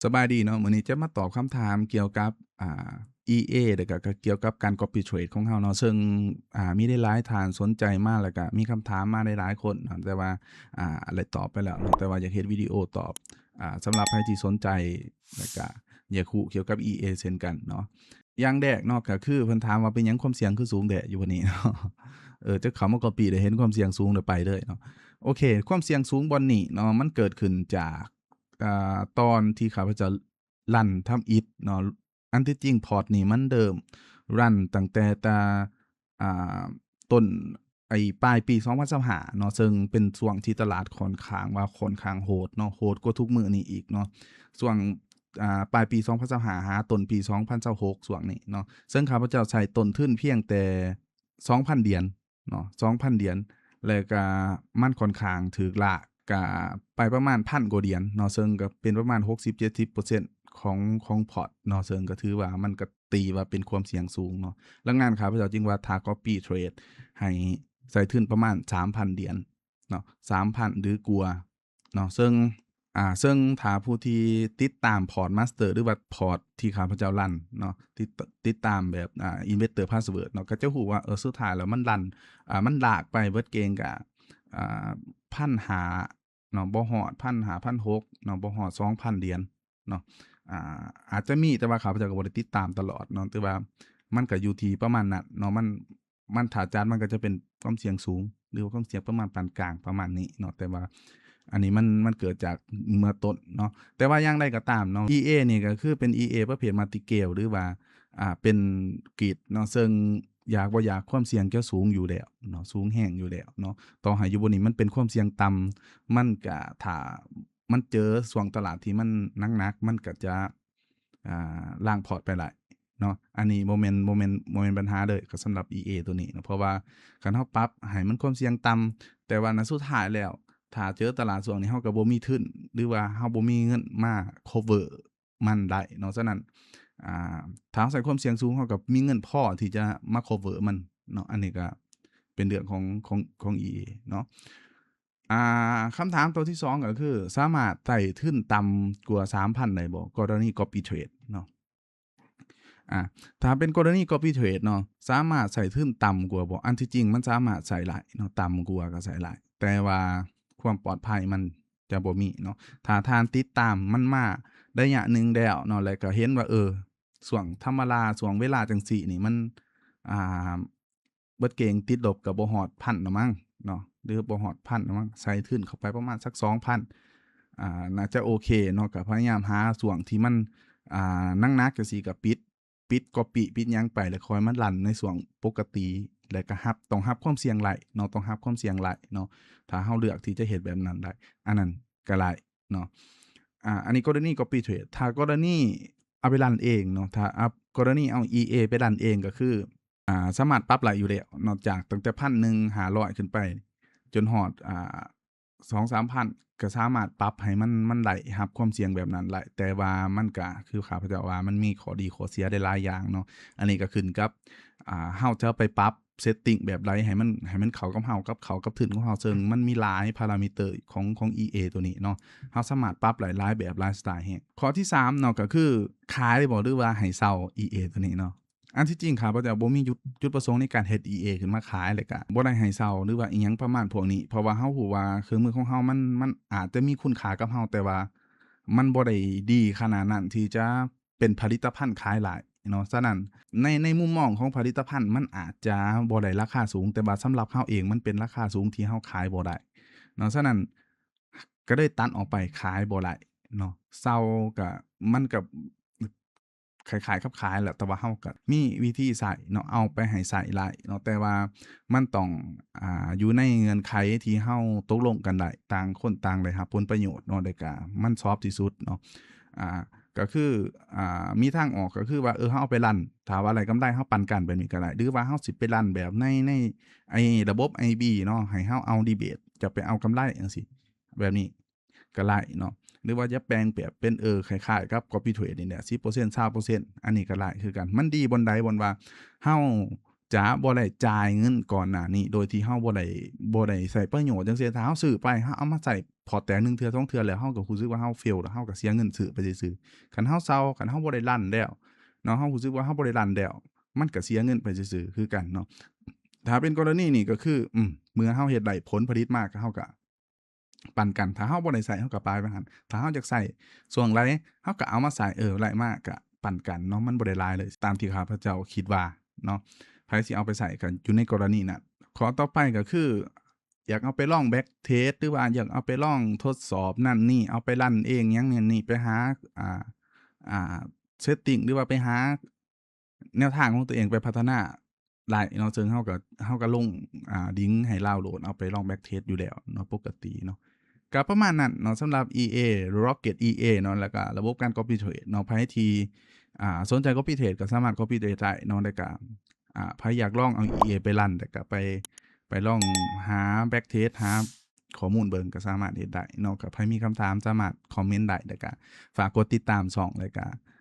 สบายดีเนาะมื้อนี้จะมาตอบคำถามเกี่ยวกับEA แล้วก็เกี่ยวกับการ Copy Trade ของเราเนาะซึ่งมีได้หลายท่านสนใจมาแล้วก็มีคำถามมาหลายๆคนเนาะแต่ว่าได้ตอบไปแล้วเนาะแต่ว่าอยากเฮ็ดวิดีโอตอบสำหรับใครที่สนใจแล้วก็อยากรู้เกี่ยวกับ EA เช่นกันเนาะอย่างแรกเนาะก็คือเพิ่นถามว่าเป็นหยังความเสี่ยงคือสูงแท้อยู่บัดนี้เนาะจะเข้ามา Copy ได้เห็นความเสี่ยงสูงแล้วไปเลยเนาะโอเคความเสี่ยงสูงบ่นี้เนาะมันเกิดขึ้นจากตอนที่ข้าพเจ้ารันทำอิฐเนาะอันที่จริงพอร์ตนี่มันเดิมรันตั้งแต่อ่าต้นปลายปี2025เนาะซึ่งเป็นช่วงที่ตลาดค่อนข้างโหดเนาะโหดกว่าทุกมื้อนี้อีกเนาะช่วงปลายปี2025หาต้นปี2026ช่วงนี้เนาะซึ่งข้าพเจ้าใช้ต้นทุนเพียงแต่$2,000เนาะ$2,000แล้วก็มันค่อนข้างถูกลากก็ไปประมาณ1,000กว่าเหรียญเนาะซึ่งก็เป็นประมาณ60-70%ของพอร์ตเนาะซึ่งก็ถือว่ามันก็ตีว่าเป็นความเสี่ยงสูงเนาะดังนั้นข้าพเจ้าจึงว่าถ้า Copy Trade ให้ใส่ทุนประมาณ$3,000เนาะ3,000หรือกว่าเนาะซึ่งถ้าผู้ที่ติดตามพอร์ตมาสเตอร์หรือว่าพอร์ตที่ข้าพเจ้ารันเนาะติดตามแบบInvestor Password เนาะก็จะรู้ว่าสุดท้ายแล้วมันรันมันลากไปเบิดเกณฑ์ก็อ่า1,500เนาะบ่ฮอด1,500 1,600เนาะบ่ฮอด$2,000เนาะอาจจะมีแต่ว่าข้าพเจ้าก็บ่ได้ติดตามตลอดเนาะแต่ว่ามันก็อยู่ที่ประมาณนั้นเนาะมันถ้าจัดมันก็จะเป็นความเสี่ยงสูงหรือว่าความเสี่ยงประมาณปานกลางประมาณนี้เนาะแต่ว่าอันนี้มันเกิดจากเมื่อต้นเนาะแต่ว่าอย่างไรก็ตามเนาะ EA นี่ก็คือเป็น EA ประเภท Multi-Scale หรือว่าเป็นกรีดเนาะซึ่งอยากบ่อยากความเสี่ยงจะสูงอยู่แล้วเนาะสูงแรงอยู่แล้วเนาะต่อให้อยู่บนนี้มันเป็นความเสี่ยงต่ำมันก็ถ้ามันเจอช่วงตลาดที่มันหนักๆมันก็จะล้างพอร์ตไปได้เนาะอันนี้บ่แม่นปัญหาเลยก็สำหรับ EA ตัวนี้เนาะเพราะว่าคันเราปรับให้มันความเสี่ยงต่ำแต่ว่าณสุดท้ายแล้วถ้าเจอตลาดช่วงนี้เราก็บ่มีทุนหรือว่าเราบ่มีเงินมาคัฟเวอร์มันได้เนาะฉะนั้นถ้าเราใส่ความเสี่ยงสูงเราก็มีเงินพอที่จะมาคัฟเวอร์มันเนาะอันนี้ก็เป็นเรื่องของ EA เนาะคำถามตัวที่2ก็คือสามารถไต่ทุนต่ำกว่า 3,000 ได้บ่กรณี Copy Trade เนาะอ่าถ้าเป็นกรณี Copy Trade เนาะสามารถใส่ทุนต่ำกว่าบ่อันที่จริงมันสามารถใส่ได้เนาะต่ำกว่าก็ใส่ได้แต่ว่าความปลอดภัยมันจะบ่มีเนาะถ้าท่านติดตามมันมาระยะหนึ่งแล้วเนาะแล้วก็เห็นว่าช่วงธรรมดาช่วงเวลาจังซี้นี่มันอ่าเบิดเกงติดลบก็บ่ฮอด1,000แล้วมั้งเนาะหรือบ่ฮอด1,000แล้วมั้งใส่ทุนเข้าไปประมาณสัก2,000น่าจะโอเคเนาะก็พยายามหาช่วงที่มันหนักๆจังซี้ก็ปิดก๊อบปี้ปิดหยังไปแล้วค่อยมารันในช่วงปกติแล้วก็ต้องรับความเสี่ยงหลายเนาะต้องรับความเสี่ยงหลายเนาะถ้าเราเลือกที่จะเฮ็ดแบบนั้นได้อันนั้นก็หลายเนาะอันนี้กรณี Copy Trade ถ้ากรณีเอาไปรันเองเนาะถ้ากรณีเอา EA ไปรันเองก็คือสามารถปรับได้อยู่แล้วนอกจากตั้งแต่1,000 500ขึ้นไปจนฮอด2-3,000ก็สามารถปรับให้มันได้รับความเสี่ยงแบบนั้นได้แต่ว่ามันก็คือข้าพเจ้าว่ามันมีข้อดีข้อเสียได้หลายอย่างเนาะอันนี้ก็ขึ้นกับเราจะไปปรับ setting แบบใดให้มันเข้ากับเรากับเข้ากับทุนของเราซึ่งมันมีหลาย parameter ของ EA ตัวนี้เนาะเราสามารถปรับหลายๆแบบหลายสไตล์แรงข้อที่3เนาะก็คือขายบ่หรือว่าให้เซา EA ตัวนี้เนาะ อันที่จริงข้าพเจ้าบ่มีจุดประสงค์ในการเฮ็ด EA ขึ้นมาขายแล้วก็บ่ได้ให้เซาหรือว่าอิหยังประมาณพวกนี้เพราะว่าเรารู้ว่าเครื่องมือของเรามันอาจจะมีคุณค่ากับเราแต่ว่ามันบ่ได้ดีขนาดนั้นที่จะเป็นผลิตภัณฑ์ขายหลายเนาะฉะนั้นในมุมมองของผลิตภัณฑ์มันอาจจะบ่ได้ราคาสูงแต่ว่าสำหรับเราเองมันเป็นราคาสูงที่เราขายบ่ได้เนาะฉะนั้นก็เลยตัดออกไปขายบ่ได้เนาะเซาก็มันก็ คล้ายๆกับขายแหละแต่ว่าเราก็มีวิธีใช้เนาะเอาไปให้ใช้ได้เนาะแต่ว่ามันต้องอยู่ในเงื่อนไขที่เราตกลงกันได้ต่างคนต่างได้รับผลประโยชน์เนาะแล้วก็มันชอบที่สุดเนาะอ่าก็คือมีทางออกก็คือว่าเราเอาไปรันถ้าว่าได้กำไรเราปันกันแบบนี้ก็ได้หรือว่าเราสิไปรันแบบในไอ้ระบบ IB เนาะให้เราเอารีเบตจะไปเอากำไรจังซี้แบบนี้ก็ได้เนาะ หรือว่าจะแปลงแบบเป็นคล้ายๆกับ Copy Trade นี่แหละ10% 20%อร์เซ็นต์20%อันนี้ก็หลายคือกันมันดีบนใดบนว่าเฮา จะบ่ได้จ่ายเงินก่อนหน้านี้โดยที่เราบ่ได้ใช้ประโยชน์จังซี้ถ้าเราซื้อไปเราเอามาใช้พอร์ตแตก1เทื่อ2เทื่อแล้วเราก็รู้สึกว่าเรา fail แล้วเราก็เสียเงินซื้อไปซื่อๆคันเราเซาคันเราบ่ได้รันแล้วเนาะเรารู้สึกว่าเราบ่ได้รันแล้วมันก็เสียเงินไปซื่อๆคือกันเนาะถ้าเป็นกรณีนี้ก็คือเมื่อเราเฮ็ดได้ผลผลิตมาเราก็ปันกันถ้าเราบ่ได้ใช้เราก็ปล่อยไปหั้นถ้าเราอยากใช้ช่วงไหลเราก็เอามาใช้ไหลมาก็ปันกันเนาะมันบ่ได้หลายเลยตามที่ข้าพเจ้าคิดว่าเนาะ ไผสิเอาไปใส่กันอยู่ในกรณีนั้นข้อต่อไปก็คืออยากเอาไปลอง back test หรือว่าอยากเอาไปลองทดสอบนั่นนี่เอาไปรันเองหยังนั่นนี่ไปหาอ่าsetting หรือว่าไปหาแนวทางของตัวเองไปพัฒนาได้เนาะซึ่งเราก็ลงลิงก์ให้ดาวน์โหลดเอาไปลอง back test อยู่แล้วเนาะปกติเนาะก็ประมาณนั้นเนาะสำหรับ EA Rocket EA เนาะแล้วก็ระบบการ copy trade เนาะไผที่สนใจ copy trade ก็สามารถ copy trade ได้เนาะแล้วก็ไผอยากลองเอา EA ไปรันแต่ก็ไปลองหา back test หาข้อมูลเบิ่งก็สามารถเฮ็ดได้เนาะก็ไผมีคำถามสามารถคอมเมนต์ได้แล้วก็ฝากกดติดตามช่องแล้วก็